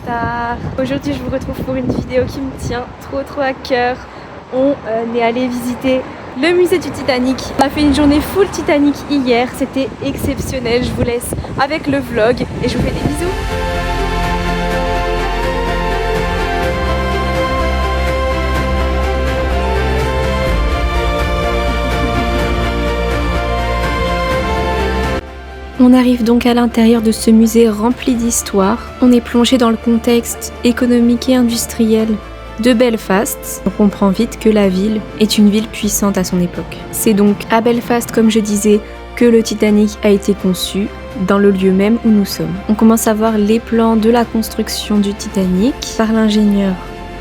stars. Aujourd'hui je vous retrouve pour une vidéo qui me tient trop à cœur. On est allé visiter le musée du Titanic. On a fait une journée full Titanic hier, c'était exceptionnel. Je vous laisse avec le vlog et je vous fais des bisous. On arrive donc à l'intérieur de ce musée rempli d'histoire. On est plongé dans le contexte économique et industriel de Belfast. On comprend vite que la ville est une ville puissante à son époque. C'est donc à Belfast, comme je disais, que le Titanic a été conçu, dans le lieu même où nous sommes. On commence à voir les plans de la construction du Titanic par l'ingénieur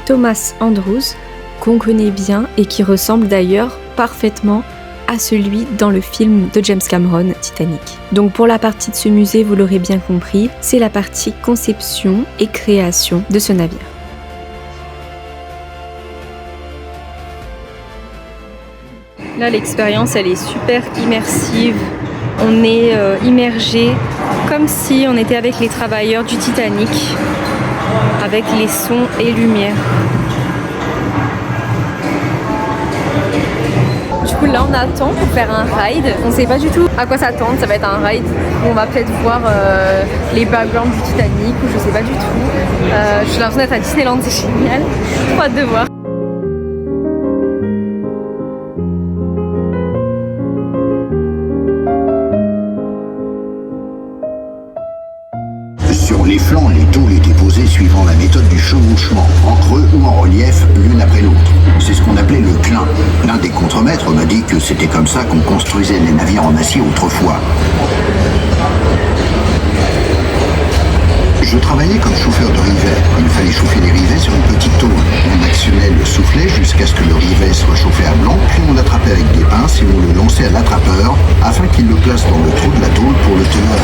Thomas Andrews, qu'on connaît bien et qui ressemble d'ailleurs parfaitement à celui dans le film de James Cameron, Titanic. Donc pour la partie de ce musée, vous l'aurez bien compris, c'est la partie conception et création de ce navire. Là, l'expérience, elle est super immersive. On est immergé comme si on était avec les travailleurs du Titanic, avec les sons et lumières. Du coup là on attend pour faire un ride, on sait pas du tout à quoi s'attendre, ça va être un ride où on va peut-être voir les backgrounds du Titanic ou je sais pas du tout. J'ai l'impression d'être à Disneyland, c'est génial, trop hâte de voir. Sur les flancs, les tôles étaient posées suivant la méthode du chevauchement, en creux ou en relief, l'une après l'autre. C'est ce qu'on appelait le clin. L'un des contremaîtres m'a dit que c'était comme ça qu'on construisait les navires en acier autrefois. Je travaillais comme chauffeur de rivet. Il fallait chauffer les rivets sur une petite tôle. On actionnait le soufflet jusqu'à ce que le rivet soit chauffé à blanc, puis on l'attrapait avec des pinces et on le lançait à l'attrapeur afin qu'il le place dans le trou de la tôle pour le teneur.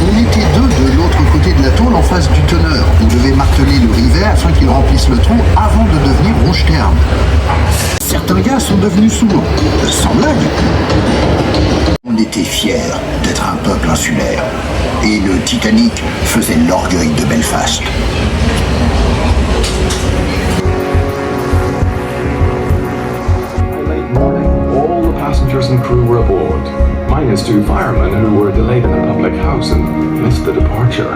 On était deux de l'autre côté de la tôle en face du teneur. On devait marteler le rivet afin qu'il remplisse le trou avant de devenir rouge-terme. Certains gars sont devenus sourds, sans blague. On était fiers d'être un peuple insulaire. Et le Titanic faisait l'orgueil de Belfast. All the passengers and crew were aboard, minus two firemen who were delayed in a public house and missed the departure.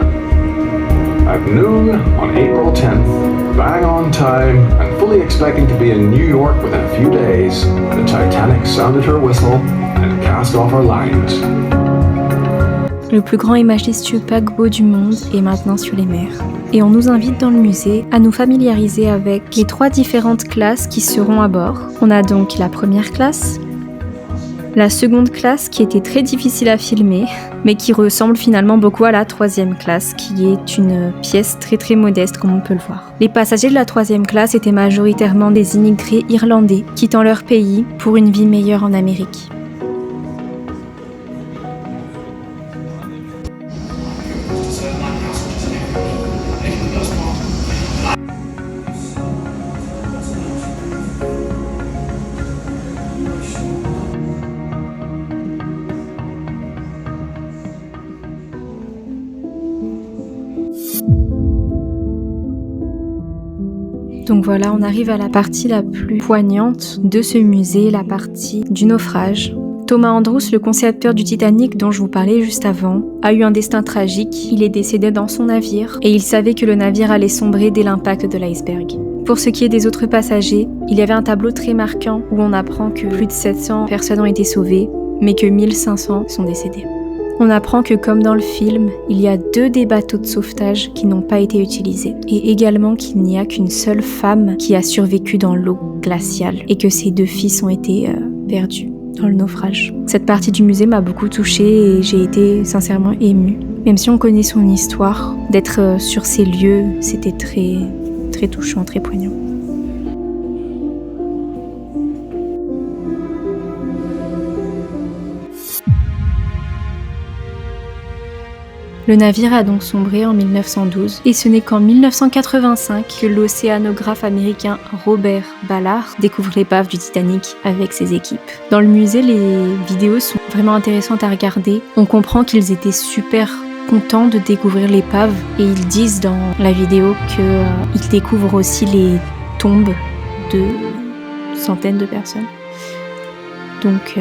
At noon on April 10th, bang on time and fully expecting to be in New York within a few days, the Titanic sounded her whistle and cast off her lines. Le plus grand et majestueux paquebot du monde est maintenant sur les mers. Et on nous invite dans le musée à nous familiariser avec les 3 différentes classes qui seront à bord. On a donc la première classe, la seconde classe qui était très difficile à filmer, mais qui ressemble finalement beaucoup à la 3e classe, qui est une pièce très modeste comme on peut le voir. Les passagers de la 3e classe étaient majoritairement des immigrés irlandais quittant leur pays pour une vie meilleure en Amérique. Donc voilà, on arrive à la partie la plus poignante de ce musée, la partie du naufrage. Thomas Andrews, le concepteur du Titanic dont je vous parlais juste avant, a eu un destin tragique. Il est décédé dans son navire et il savait que le navire allait sombrer dès l'impact de l'iceberg. Pour ce qui est des autres passagers, il y avait un tableau très marquant où on apprend que plus de 700 personnes ont été sauvées, mais que 1500 sont décédées. On apprend que, comme dans le film, il y a 2 des bateaux de sauvetage qui n'ont pas été utilisés. Et également qu'il n'y a qu'une seule femme qui a survécu dans l'eau glaciale et que ses 2 fils ont été perdus dans le naufrage. Cette partie du musée m'a beaucoup touchée et j'ai été sincèrement émue. Même si on connaît son histoire, d'être sur ces lieux, c'était très touchant, très poignant. Le navire a donc sombré en 1912 et ce n'est qu'en 1985 que l'océanographe américain Robert Ballard découvre l'épave du Titanic avec ses équipes. Dans le musée, les vidéos sont vraiment intéressantes à regarder. On comprend qu'ils étaient super contents de découvrir l'épave et ils disent dans la vidéo qu'ils découvrent aussi les tombes de centaines de personnes. Donc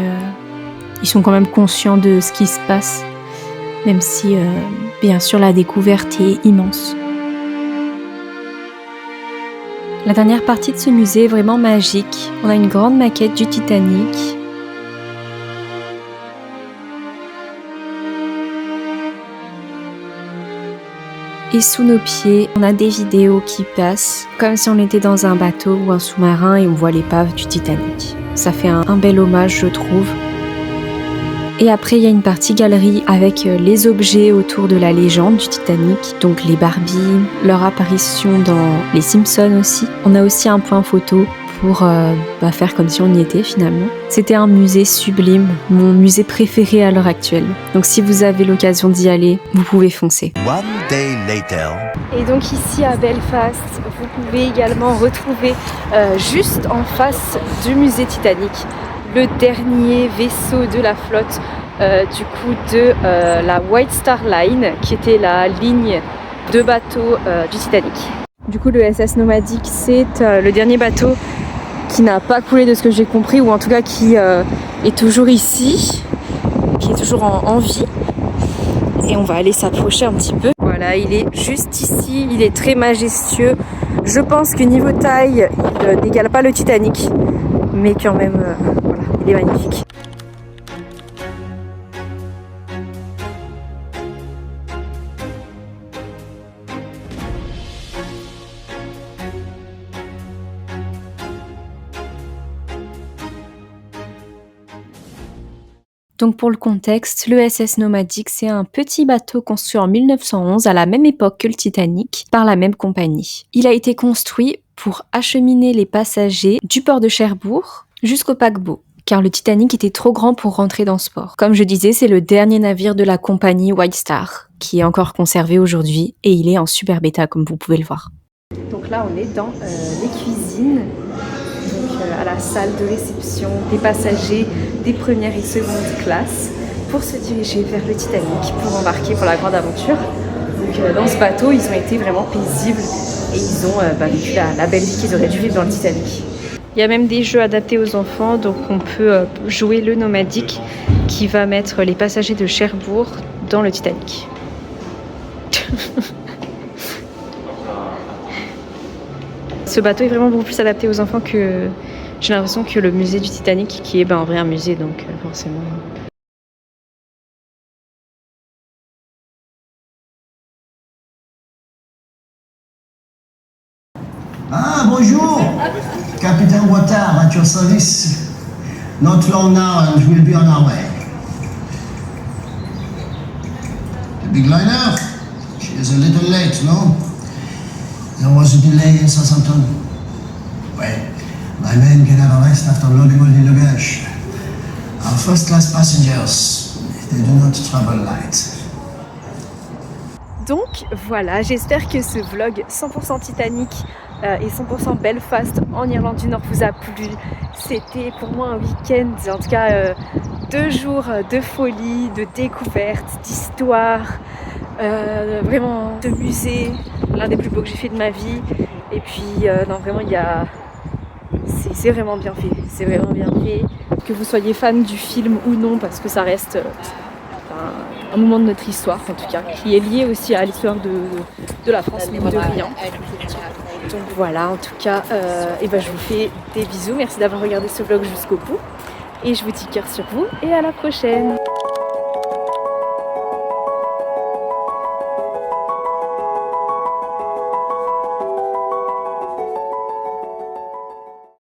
ils sont quand même conscients de ce qui se passe, même si bien sûr la découverte est immense. La dernière partie de ce musée est vraiment magique. On a une grande maquette du Titanic. Et sous nos pieds, on a des vidéos qui passent, comme si on était dans un bateau ou un sous-marin et on voit l'épave du Titanic. Ça fait un bel hommage, je trouve. Et après, il y a une partie galerie avec les objets autour de la légende du Titanic, donc les Barbies, leur apparition dans les Simpsons aussi. On a aussi un point photo pour faire comme si on y était finalement. C'était un musée sublime, mon musée préféré à l'heure actuelle. Donc si vous avez l'occasion d'y aller, vous pouvez foncer. One day later. Et donc ici à Belfast, vous pouvez également retrouver juste en face du musée Titanic, le dernier vaisseau de la flotte de la White Star Line, qui était la ligne de bateaux du Titanic. Du coup, le SS Nomadic, c'est le dernier bateau qui n'a pas coulé de ce que j'ai compris, ou en tout cas qui est toujours ici, qui est toujours en vie. Et on va aller s'approcher un petit peu. Voilà, il est juste ici, il est très majestueux. Je pense que niveau taille, il n'égale pas le Titanic, mais quand même, voilà, il est magnifique. Donc pour le contexte, le SS Nomadic, c'est un petit bateau construit en 1911 à la même époque que le Titanic par la même compagnie. Il a été construit pour acheminer les passagers du port de Cherbourg jusqu'au paquebot, car le Titanic était trop grand pour rentrer dans ce port. Comme je disais, c'est le dernier navire de la compagnie White Star, qui est encore conservé aujourd'hui, et il est en super état comme vous pouvez le voir. Donc là on est dans les cuisines, à la salle de réception des passagers des premières et secondes classes pour se diriger vers le Titanic pour embarquer pour la grande aventure. Donc dans ce bateau, ils ont été vraiment paisibles et ils ont vécu la belle vie qu'ils auraient dû vivre dans le Titanic. Il y a même des jeux adaptés aux enfants, donc on peut jouer le Nomadic qui va mettre les passagers de Cherbourg dans le Titanic. Ce bateau est vraiment beaucoup plus adapté aux enfants que j'ai l'impression que le musée du Titanic, qui est en vrai un musée, donc forcément. Ah, bonjour! Capitaine Watard at your service. Not long now and we'll be on our way. The big liner? She is a little late, no? There was a delay in Southampton. Well, my men can have a rest after loading all the luggage. Our first-class passengers, they do not travel light. Donc voilà, j'espère que ce vlog 100% Titanic et 100% Belfast en Irlande du Nord vous a plu. C'était pour moi un week-end, en tout cas 2 jours de folie, de découverte, d'histoire, vraiment de musée, l'un des plus beaux que j'ai fait de ma vie. Et puis non, vraiment c'est vraiment bien fait, c'est vraiment bien fait. Que vous soyez fan du film ou non, parce que ça reste un moment de notre histoire en tout cas, qui est lié aussi à l'histoire de la France, mine de rien. Donc voilà, en tout cas, je vous fais des bisous, merci d'avoir regardé ce vlog jusqu'au bout. Et je vous dis cœur sur vous et à la prochaine.